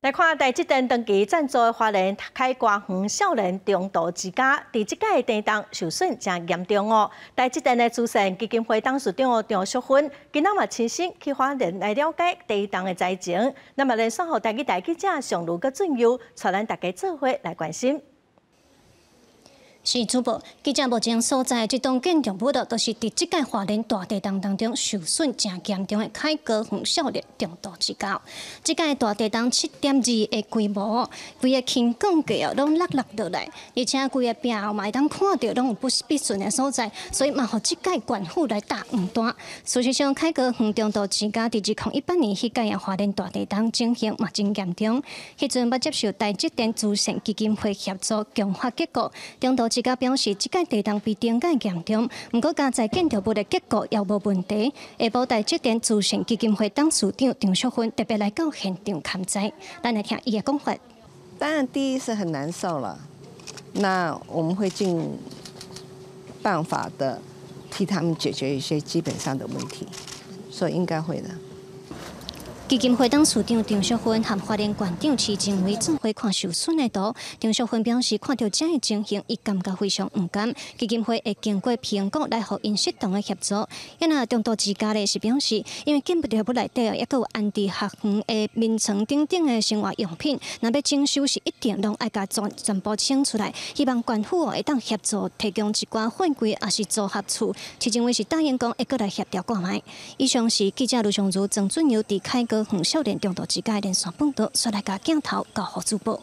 来看第7站长期赞助的花莲开瓜园少年中度之家，伫即届地动受损真严重哦。第7站的慈善基金会董事长张淑芬，今仔嘛亲身去花莲来了解地动的灾情。那么，连线互台记者上路个准优，带咱大家做伙来关心。 是主播，记者目前所在这栋建筑物都是伫即届花莲大地震当中受损真严重的凯歌园少年中度之家。即届大地震7.2的规模，规个轻钢架拢落落来，而且规个壁后嘛会当看到拢有不必顺的所在，所以嘛，互即届县府来打黄单。事实上，凯歌园中度之家伫2018年迄届的花莲大地震情形嘛真严重，迄阵要接受台积电慈善基金会协助强化结构，中度 之家表示，即届地震比顶届严重，不过加在建筑物的结构也无问题。下晡台积电慈善基金会董事长张淑芬特别来到现场勘灾，咱来听伊的讲法。当然，第一是很难受了，那我们会尽办法的替他们解决一些基本上的问题，所以应该会的。 基金会董事长张淑芬和花莲县长徐正伟做伙看受损的图。张淑芬表示，看到这个情形，伊感觉非常不甘。基金会会经过评估来互因适当的协助。因那中度之家咧是表示，因为建筑物内底也有安置学园的眠床等等的生活用品，若要征收是一定拢爱甲全部清出来。希望县府会当协助提供一寡换柜，也是组合厝。徐正伟是答应讲会过来协调看卖。以上是记者卢尚如、郑准佑伫开个。 园少年中度之家连续报道，带来甲镜头交互主播。